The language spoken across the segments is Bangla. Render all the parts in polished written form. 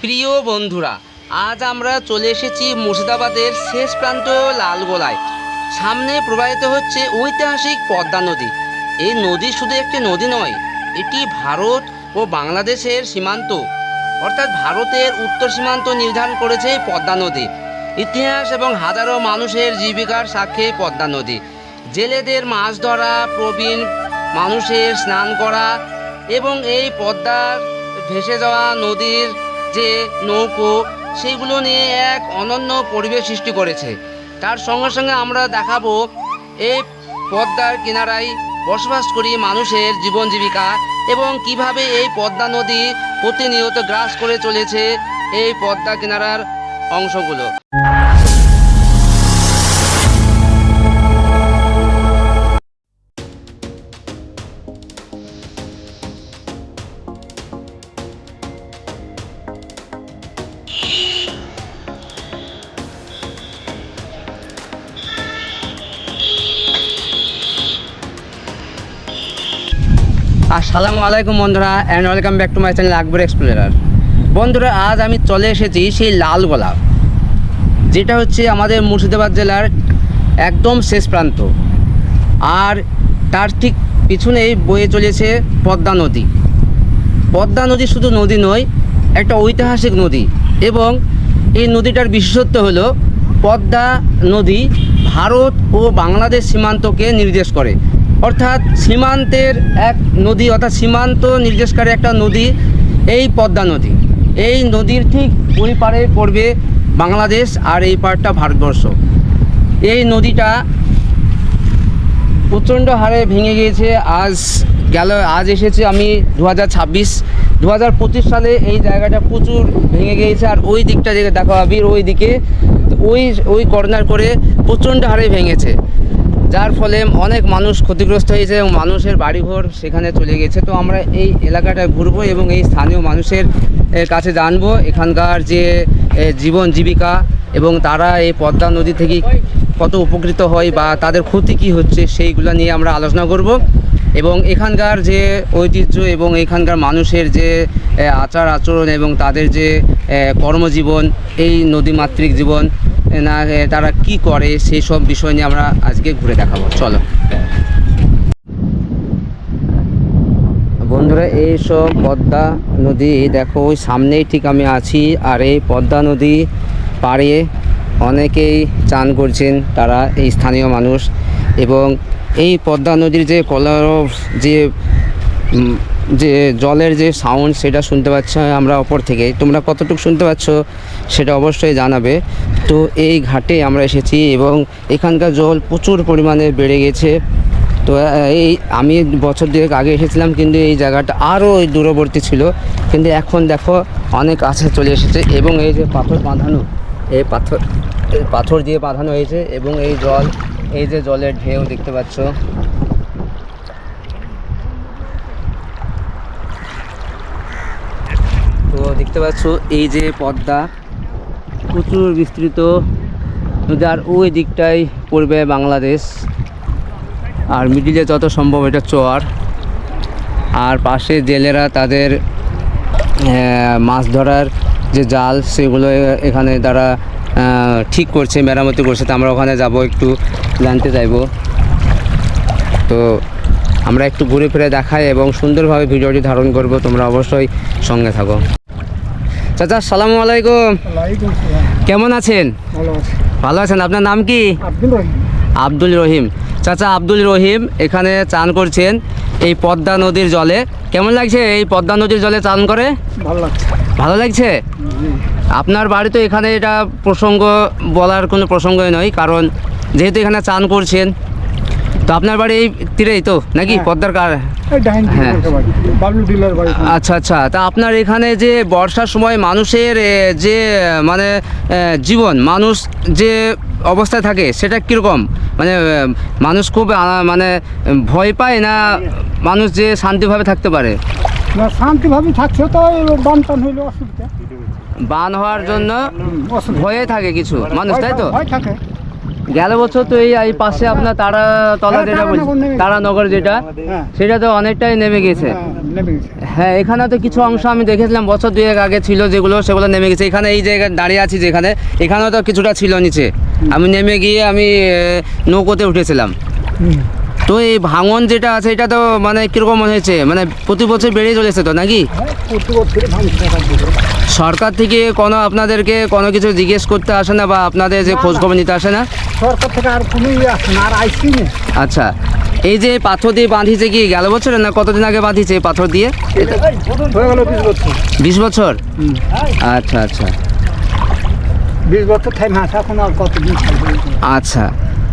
প্রিয় বন্ধুরা, আজ আমরা চলে এসেছি মুর্শিদাবাদের শেষ প্রান্ত লালগোলায়। সামনে প্রবাহিত হচ্ছে ঐতিহাসিক পদ্মা নদী। এই নদী শুধু একটি নদী নয়, এটি ভারত ও বাংলাদেশের সীমান্ত, অর্থাৎ ভারতের উত্তর সীমান্ত নির্ধারণ করেছে এই পদ্মা নদী। ইতিহাস এবং হাজারো মানুষের জীবিকার সাক্ষী পদ্মা নদী। জেলেদের মাছ ধরা, প্রবীণ মানুষের স্নান করা এবং এই পদ্মার ভেসে যাওয়া নদীর যে নৌকো, সেইগুলো নিয়ে এক অনন্য পরিবেশ সৃষ্টি করেছে। তার সঙ্গে সঙ্গে আমরা দেখাবো এই পদ্মার কিনারায় বসবাসকারী মানুষের জীবন জীবিকা এবং কিভাবে এই পদ্মা নদী প্রতিনিয়ত গ্রাস করে চলেছে এই পদ্মা কিনারার অংশগুলো। আসসালামু আলাইকুম বন্ধুরা, and welcome back to my channel Akbar explorer. বন্ধুরা, আজ আমি চলে এসেছি সেই লালগোলা, যেটা হচ্ছে আমাদের মুর্শিদাবাদ জেলার একদম শেষ প্রান্ত। আর তার ঠিক পিছনেই বয়ে চলেছে পদ্মা নদী। পদ্মা নদী শুধু নদী নয়, একটা ঐতিহাসিক নদী। এবং এই নদীটার বিশেষত্ব হলো পদ্মা নদী ভারত ও বাংলাদেশ সীমান্তকে নির্দেশ করে, অর্থাৎ সীমান্তের এক নদী, অর্থাৎ সীমান্ত নির্দেশকারী একটা নদী এই পদ্মা নদী। এই নদীর ঠিক ওই পারে পড়বে বাংলাদেশ আর এই পাড়টা ভারতবর্ষ। এই নদীটা প্রচণ্ড হারে ভেঙে গিয়েছে। আজ এসেছে আমি 2025 সালে এই জায়গাটা প্রচুর ভেঙে গিয়েছে। আর ওই দিকটা দেখে দেখা আবির, ওই দিকে ওই কর্নার করে প্রচণ্ড হারে ভেঙেছে, যার ফলে অনেক মানুষ ক্ষতিগ্রস্ত হয়েছে এবং মানুষের বাড়িঘর সেখানে চলে গেছে। তো আমরা এই এলাকাটায় ঘুরবো এবং এই স্থানীয় মানুষের কাছে জানবো এখানকার যে জীবন জীবিকা এবং তারা এই পদ্মা নদী থেকে কত উপকৃত হয় বা তাদের ক্ষতি কী হচ্ছে, সেইগুলো নিয়ে আমরা আলোচনা করব। এবং এখানকার যে ঐতিহ্য এবং এখানকার মানুষের যে আচার আচরণ এবং তাদের যে কর্মজীবন, এই নদীমাতৃক জীবন না, তারা কি করে সেই সব বিষয় নিয়ে আমরা আজকে ঘুরে দেখাবো। চলো বন্ধুরা, এই সব পদ্মা নদী দেখো, ওই সামনেই ঠিক আমি আছি। আর এই পদ্মা নদী পাড়ে অনেকেই চান করছেন, তারা এই স্থানীয় মানুষ। এবং এই পদ্মা নদীর যে কলরব, যে জলের যে সাউন্ড, সেটা শুনতে পাচ্ছ আমরা ওপর থেকে। তোমরা কতটুকু শুনতে পাচ্ছ সেটা অবশ্যই জানাবে। তো এই ঘাটে আমরা এসেছি এবং এখানকার জল প্রচুর পরিমাণে বেড়ে গেছে। তো আমি বছর দুয়েক আগে এসেছিলাম, কিন্তু এই জায়গাটা আরও দূরবর্তী ছিল, কিন্তু এখন দেখো অনেক কাছে চলে এসেছে। এবং এই যে পাথর বাঁধানো, এই পাথর দিয়ে বাঁধানো হয়েছে এবং এই যে জলের ঢেউ দেখতে পাচ্ছ। তো দেখতে পাচ্ছ এই যে পদ্মা প্রচুর বিস্তৃত নদী, আর ওই দিকটাই পড়বে বাংলাদেশ, আর মিডিলে যত সম্ভব এটা চর। আর পাশে জেলেরা তাদের মাছ ধরার যে জাল, সেগুলো এখানে তারা ঠিক করছে, মেরামতি করছে। তো আমরা ওখানে যাব, একটু জানতে চাইব। তো আমরা একটু ঘুরে ফিরে দেখাই এবং সুন্দরভাবে ভিডিওটি ধারণ করব, তোমরা অবশ্যই সঙ্গে থাকো। চাচা, আসসালামু আলাইকুম। কেমন আছেন? ভালো আছেন। আপনার নাম কি? আব্দুল রহিম। চাচা আব্দুল রহিম এখানে চান করছেন এই পদ্মা নদীর জলে। কেমন লাগছে এই পদ্মা নদীর জলে চান করে? ভালো লাগছে। আপনার বাড়ি তো এখানে, এটা প্রসঙ্গ বলার কোনো প্রসঙ্গই নয়, কারণ যেহেতু এখানে চান করছেন। তো আপনার বাড়ি এই তীরেই তো নাকি? পদ্মার হ্যাঁ, আচ্ছা আচ্ছা। তা আপনার এখানে যে বর্ষার সময় মানুষের যে মানে জীবন, মানুষ যে অবস্থায় থাকে সেটা কীরকম? মানে মানুষ খুব মানে ভয় পায় না মানুষ যে শান্তিভাবে থাকতে পারে? শান্তিভাবে থাকছে, তো বান টান হইলে অসুবিধা, বান হওয়ার জন্য ভয়ে থাকে কিছু মানুষ, তাই তো? ভয় থাকে। গেল বছর তো এই পাশে আপনার তারাতলা যেটা বলছি, তারানগর যেটা, হ্যাঁ সেটা তো অনেকটাই নেমে গেছে। নেমে গেছে। হ্যাঁ, এখানে তো কিছু অংশ আমি দেখেছিলাম বছর দুয়েক আগে ছিল যেগুলো, সেগুলো নেমে গেছে। এখানে এই জায়গায় দাঁড়িয়ে আছি যেখানে, এখানেও তো কিছুটা ছিল নিচে। আমি নেমে গিয়ে আমি নৌকোতে উঠেছিলাম। হুম। তো এই ভাঙন যেটা আছে এটা তো মানে কীরকম মনে হয়েছে, মানে প্রতি বছর বেড়ে চলেছে তো নাকি? হ্যাঁ, প্রতি বছরই ভাঙছে এখান থেকে। সরকার থেকে কোনো আপনাদেরকে কোনো কিছু জিজ্ঞেস করতে আসে না, বা আপনাদের যে খোঁজ খবর নিতে আসে না? সরকার থেকে আর কোনো আসে না, আর আইসি না। আচ্ছা, এই যে পাথর দিয়ে বাঁধিছে কি গেল বছরে না কতদিন আগে বাঁধিছে এই পাথর দিয়ে? হয়ে গেল 20 বছর। 20 বছর? হুম। আচ্ছা আচ্ছা 20 বছর টাইম আছে, এখন আর কতদিন থাকবে? আচ্ছা।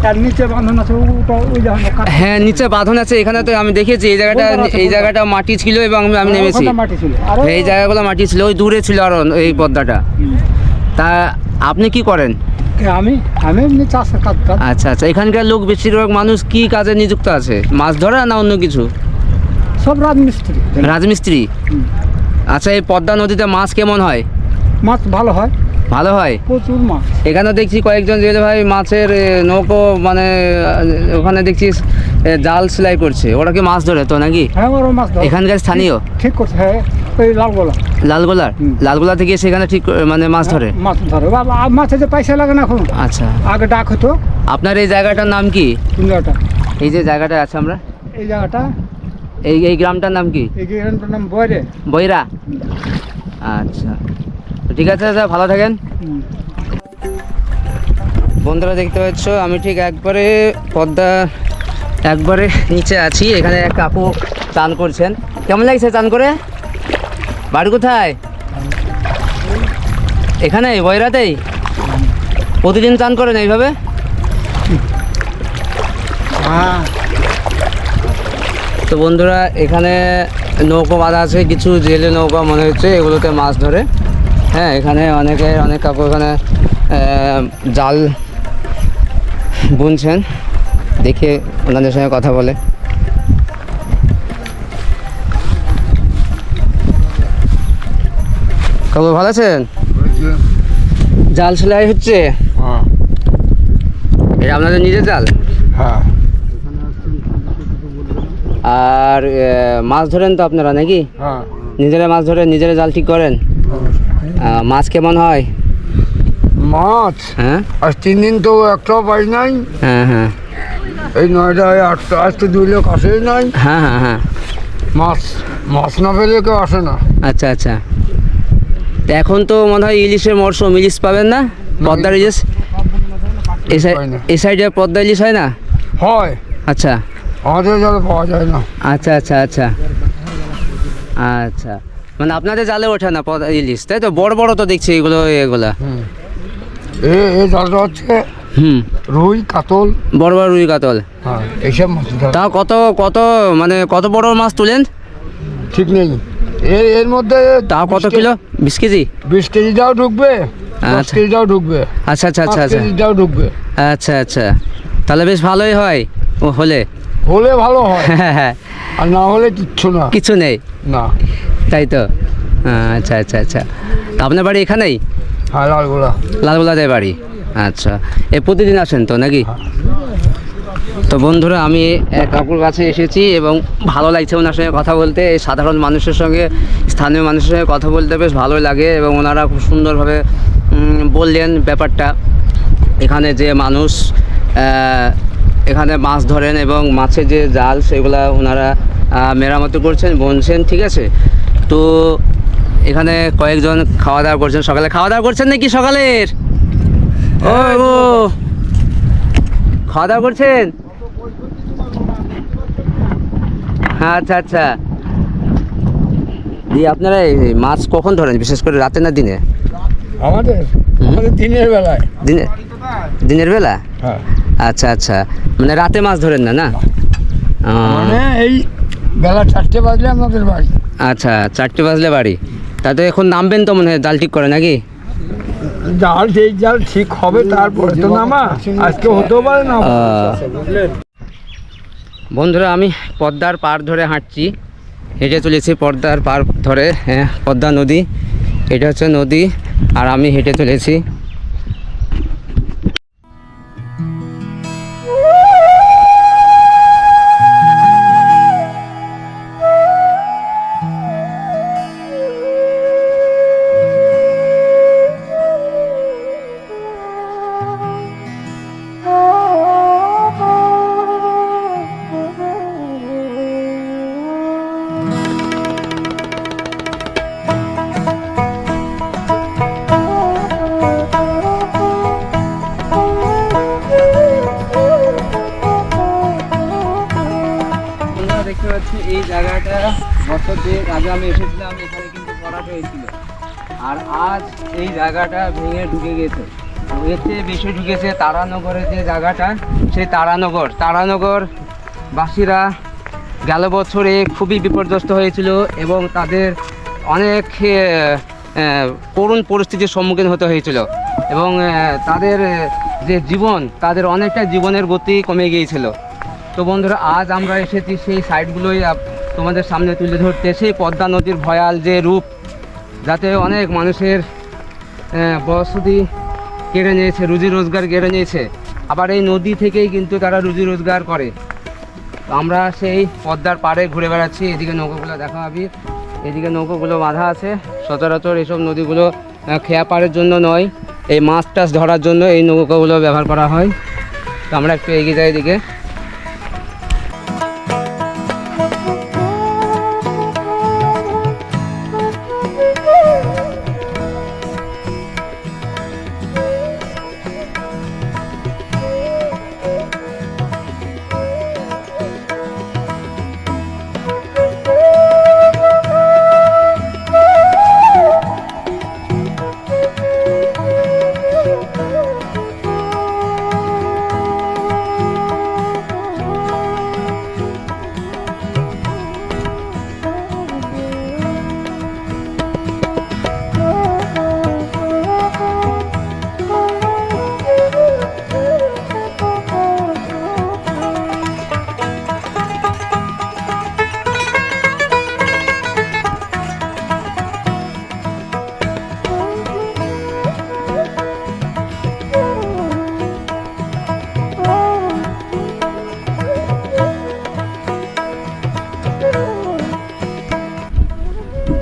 তার নিচে বাঁধন আছে, ওটা ওই জায়গাটা হ্যাঁ, নিচে বাঁধন আছে। এখানে তো আমি দেখেছি এই জায়গাটা মাটি ছিল এবং আমি নেমেছি। মাটি ছিল, আর এই জায়গাগুলো মাটি ছিল, ওই দূরে ছিল আরো এই পদ্মাটা। তা আপনি কি করেন? আমি এমনি চাষের কাজ। আচ্ছা আচ্ছা, এখানকার লোক বেশিরভাগ মানুষ কি কাজে নিযুক্ত আছে, মাছ ধরা না অন্য কিছু? সব রাজমিস্ত্রি। রাজমিস্ত্রি। আচ্ছা, এই পদ্মা নদীতে মাছ কেমন হয়? মাছ ভালো হয়, ভালো হয়। প্রচুর মাছ। এখানে দেখছি কয়েকজন যে ভাই মাছের নৌকো মানে ওখানে দেখছি জাল সেলাই করছে, ওরা কি মাছ ধরে তো নাকি? হ্যাঁ, ওরা মাছ ধরে। এখানকার স্থানীয়? ঠিক করছে, হ্যাঁ, ওই লালগোলা। লালগোলার? লালগোলা থেকে সেখানে ঠিক মানে মাছ ধরে? মাছ ধরে, মাছের যে পয়সা লাগে না এখন। আচ্ছা, আগে ডাক হতো। আপনার এই জায়গাটার নাম কি? সুন্দরটা। এই যে জায়গাটা আছে আমরা, এই জায়গাটা, এই গ্রামটার নাম কি? এই গ্রামটার নাম বয়রে। বৈরা। আচ্ছা, তো ঠিক আছে দাদা, ভালো থাকেন। বন্ধুরা দেখতে পাচ্ছ আমি ঠিক একবারে পদ্মা একবারে নিচে আছি। এখানে এক কাকু চান করছেন। কেমন লাগছে চান করে? বাড়ি কোথায়? এখানে বৈরাতেই? প্রতিদিন চান করেন এইভাবে? হ্যাঁ। তো বন্ধুরা এখানে নৌকো বাঁধা আছে, কিছু জেলে নৌকা মনে হচ্ছে, এগুলোতে মাছ ধরে। হ্যাঁ, এখানে অনেক কাকু এখানে জাল বুনছেন, দেখে ওনাদের সঙ্গে কথা বলে। কাকু ভালো আছেন? জাল সেলাই হচ্ছে? হ্যাঁ এটা আপনাদের নিজের জাল? হ্যাঁ। আর মাছ ধরেন তো আপনারা নাকি? হ্যাঁ। নিজেরা মাছ ধরে নিজেরা জাল ঠিক করেন? মাছ কেমন হয়? মাছ হ্যাঁ আজ 3 দিন তো একটাও পাই নাই। হ্যাঁ হ্যাঁ এই 9টায় 8টা, আজ তো 2 লোক আসেই নাই। হ্যাঁ হ্যাঁ হ্যাঁ মাছ না পেলে কেউ আসে না। আচ্ছা আচ্ছা, তো এখন তো মনে হয় ইলিশের মরশুম, ইলিশ পাবেন না? পদ্মার ইলিশ এই সাইডে পদ্মা ইলিশ হয় না? হয়, আচ্ছা আমাদের জলে পাওয়া যায় না। আচ্ছা আচ্ছা আচ্ছা আচ্ছা, মানে আপনাদের জালে ওঠে না ইলিশ, তাই তো? বড় বড় তো দেখছি এগুলা। এই জালটা হচ্ছে রুই কাতল, বড় বড় রুই কাতল। হ্যাঁ, এইসব মাছ ধরে। তা কত মানে কত বড় মাছ তুলেন? ঠিক নেই, এর মধ্যে তাও কত কিলো? 20 কেজি? 20 কেজিটাও ঢুকবে, 10 আচ্ছা। কেজিটাও ঢুকবে, আচ্ছা আচ্ছা আচ্ছা 5 আচ্ছা কেজিটাও ঢুকবে। আচ্ছা আচ্ছা, তাহলে বেশ ভালোই হয় ও হলে ভালো হয়, হ্যাঁ হ্যাঁ, আর না হলে কিচ্ছু না, কিছু নেই, না। তাই তো? আচ্ছা আচ্ছা আচ্ছা, তা আপনার বাড়ি এখানেই? হ্যাঁ, লালগোলাতে বাড়ি। আচ্ছা, প্রতিদিন আসেন তো নাকি? তো বন্ধুরা আমি কাকুর কাছে এসেছি এবং ভালো লাগছে ওনার সঙ্গে কথা বলতে। এই সাধারণ মানুষের সঙ্গে, স্থানীয় মানুষের সঙ্গে কথা বলতে বেশ ভালোই লাগে, এবং ওনারা খুব সুন্দরভাবে বললেন ব্যাপারটা। এখানে যে মানুষ এখানে মাছ ধরেন এবং মাছের যে জাল সেগুলা ওনারা মেরামতি করছেন, বুনছেন, ঠিক আছে? তো এখানে কয়েকজন খাওয়া দাওয়া করছেন, সকালে খাওয়া দাওয়া করছেন নাকি? সকালের ও খাওয়া দাওয়া করছেন? আচ্ছা আচ্ছা, দিয়ে আপনারা এই মাছ কখন ধরেন, বিশেষ করে রাতে না দিনে? আমাদের দিনের বেলায়। দিনের বেলা? হ্যাঁ। আচ্ছা আচ্ছা, মানে রাতে মাছ ধরেন না? না, মানে এই বেলা 4টে বাজলে আমাদের বাড়ি। আচ্ছা, 4টে বাজলে বাড়ি। তাতে এখন নামবেন তো মনে হয়, জাল ঠিক করে নাকি? জাল ঠিক হবে, তারপরে তো নামা, আজকে হতেও পারে না। বন্ধুরা আমি পদ্মার পার ধরে হাঁটছি, হেঁটে চলেছি পদ্মার পার ধরে। হ্যাঁ, পদ্মা নদী, এটা হচ্ছে নদী, আর আমি হেঁটে চলেছি। আগে আমি এসেছিলাম এখানে কিন্তু ভরাট হয়েছিল, আর আজ এই জায়গাটা ভেঙে ঢুকে গেছে। তো এর চেয়ে বেশি ঢুকেছে তারানগরের যে জায়গাটা, সেই তারানগর বাসীরা গেল বছরে খুবই বিপর্যস্ত হয়েছিল এবং তাদের অনেক করুণ পরিস্থিতির সম্মুখীন হতে হয়েছিল এবং তাদের যে জীবন, তাদের অনেকটা জীবনের গতি কমে গিয়েছিল। তো বন্ধুরা, আজ আমরা এসেছি সেই সাইটগুলোই তোমাদের সামনে তুলে ধরতে, সেই পদ্মা নদীর ভয়াল যে রূপ, যাতে অনেক মানুষের বসতি কেড়ে নিয়েছে, রুজি রোজগার কেড়ে নিয়েছে। আবার এই নদী থেকেই কিন্তু তারা রুজি রোজগার করে। তো আমরা সেই পদ্মার পাড়ে ঘুরে বেড়াচ্ছি। এদিকে নৌকোগুলো দেখা হবে, এদিকে নৌকোগুলো বাঁধা আছে। সচরাচর এইসব নদীগুলো খেয়া পাড়ের জন্য নয়, এই মাছ টাছ ধরার জন্য এই নৌকাগুলো ব্যবহার করা হয়। তো আমরা একটু এগিয়ে যাই এদিকে।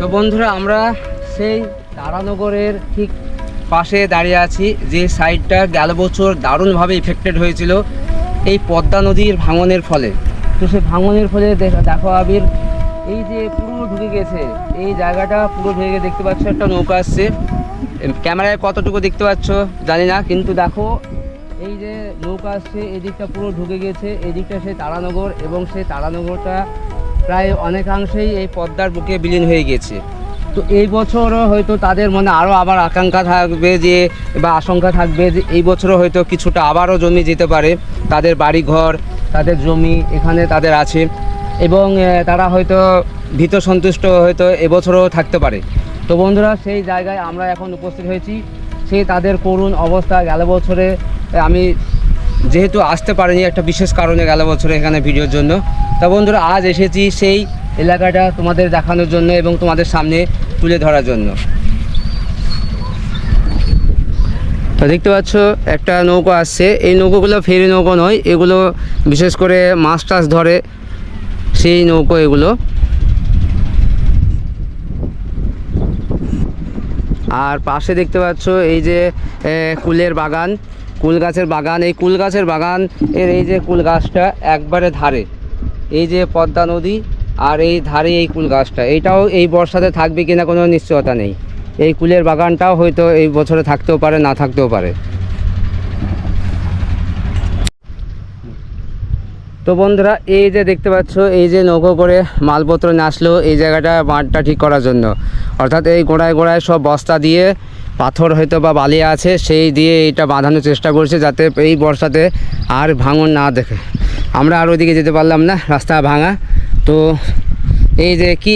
তো বন্ধুরা, আমরা সেই তারানগরের ঠিক পাশে দাঁড়িয়ে আছি, যে সাইডটা গেল বছর দারুণভাবে ইফেক্টেড হয়েছিল এই পদ্মা নদীর ভাঙনের ফলে। তো সেই ভাঙনের ফলে দেখো আবির, এই যে পুরো ঢুকে গেছে এই জায়গাটা, পুরো ঢুকে গিয়ে দেখতে পাচ্ছ একটা নৌকা আসছে। ক্যামেরায় কতটুকু দেখতে পাচ্ছ জানি না, কিন্তু দেখো এই যে নৌকা আসছে, এদিকটা পুরো ঢুকে গেছে। এদিকটা সেই তারানগর, এবং সেই তারানগরটা প্রায় অনেকাংশেই এই পদ্মার বুকে বিলীন হয়ে গেছে। তো এই বছরও হয়তো তাদের মনে আরও আবার আকাঙ্ক্ষা থাকবে যে, বা আশঙ্কা থাকবে যে এই বছরও হয়তো কিছুটা আবারও জমি যেতে পারে, তাদের বাড়ি ঘর, তাদের জমি এখানে তাদের আছে, এবং তারা হয়তো ভীত সন্তুষ্ট হয়তো এবছরও থাকতে পারে। তো বন্ধুরা, সেই জায়গায় আমরা এখন উপস্থিত হয়েছি। সেই তাদের করুণ অবস্থা গেল বছরে আমি যেহেতু আসতে পারিনি একটা বিশেষ কারণে গেল বছরে এখানে ভিডিওর জন্য, তা বন্ধুরা আজ এসেছি সেই এলাকাটা তোমাদের দেখানোর জন্য এবং তোমাদের সামনে তুলে ধরার জন্য। তো দেখতে পাচ্ছ একটা নৌকো আসছে। এই নৌকোগুলো ফেরি নৌকো নয়, এগুলো বিশেষ করে মাছ টাছ ধরে সেই নৌকো এগুলো। আর পাশে দেখতে পাচ্ছ এই যে কুলের বাগান, কুল গাছের বাগান। এই কুল গাছের বাগান এর এই যে কুল গাছটা একবারে ধারে এই যে পদ্মা নদী, আর এই ধারে এই কুল গাছটা, এইটাও এই বর্ষাতে থাকবে কিনা কোনো নিশ্চয়তা নেই। এই কুলের বাগানটাও হয়তো এই বছরে থাকতেও পারে, না থাকতেও পারে। তো বন্ধুরা, এই যে দেখতে পাচ্ছ এই যে নৌকো করে মালপত্র নিয়ে আসলো এই জায়গাটা বাঁধটা ঠিক করার জন্য, অর্থাৎ এই গোড়ায় গোড়ায় সব বস্তা দিয়ে পাথর হয়তো বা বালি আছে সেই দিয়ে এইটা বাঁধানোর চেষ্টা করছে, যাতে এই বর্ষাতে আর ভাঙন না দেখে। আমরা আর ওইদিকে যেতে পারলাম না, রাস্তা ভাঙা। তো এই যে কি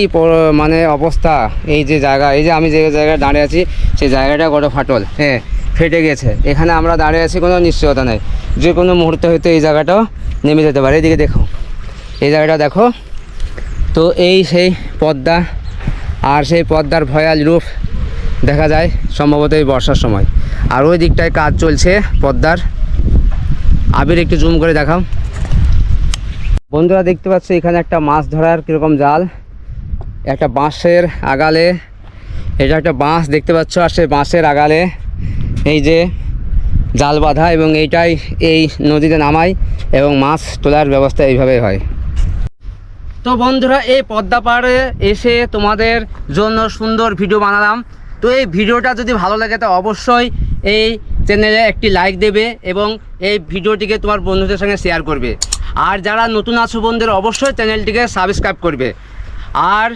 মানে অবস্থা, এই যে জায়গা, এই যে আমি যে জায়গায় দাঁড়িয়ে আছি সেই জায়গাটা বড় ফাটল, হ্যাঁ ফেটে গেছে। এখানে আমরা দাঁড়িয়ে আছি, কোনো নিশ্চয়তা নেই, যে কোনো মুহূর্তে হয়তো এই জায়গাটাও নেমে যেতে পারে। এদিকে দেখো, এই জায়গাটা দেখো। তো এই সেই পদ্মা, আর সেই পদ্মার ভয়াল রূপ দেখা যায় সম্ভবত এই বর্ষার সময়। আর ওই দিকটায় কাজ চলছে পদ্মার। আবির একটু জুম করে দেখাও। বন্ধুরা দেখতে পাচ্ছ এখানে একটা মাছ ধরার কীরকম জাল, একটা বাঁশের আগালে, এটা একটা বাঁশ দেখতে পাচ্ছ, আর সেই বাঁশের আগালে এই যে জাল বাঁধা, এবং এইটাই এই নদীতে নামায় এবং মাছ তোলার ব্যবস্থা এইভাবে হয়। তো বন্ধুরা, এই পদ্মা পাড়ে এসে তোমাদের জন্য সুন্দর ভিডিও বানালাম। তো এই ভিডিওটা যদি ভালো লাগে তো অবশ্যই এই চ্যানেলে একটি লাইক দেবে এবং এই ভিডিওটিকে তোমার বন্ধুদের সঙ্গে শেয়ার করবে। আর যারা নতুন আছো বন্ধুরা, অবশ্যই চ্যানেলটিকে সাবস্ক্রাইব করবে। আর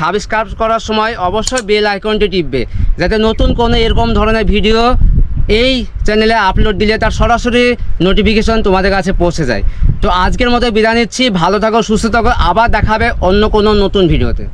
সাবস্ক্রাইব করার সময় অবশ্যই বেল আইকনটি টিপবে, যাতে নতুন কোনো এরকম ধরনের ভিডিও এই চ্যানেলে আপলোড দিলে তার সরাসরি নোটিফিকেশন তোমাদের কাছে পৌঁছে যায়। তো আজকের মতো বিদায় নিচ্ছি, ভালো থাকো, সুস্থ থাকো, আবার দেখাবে অন্য কোনো নতুন ভিডিওতে।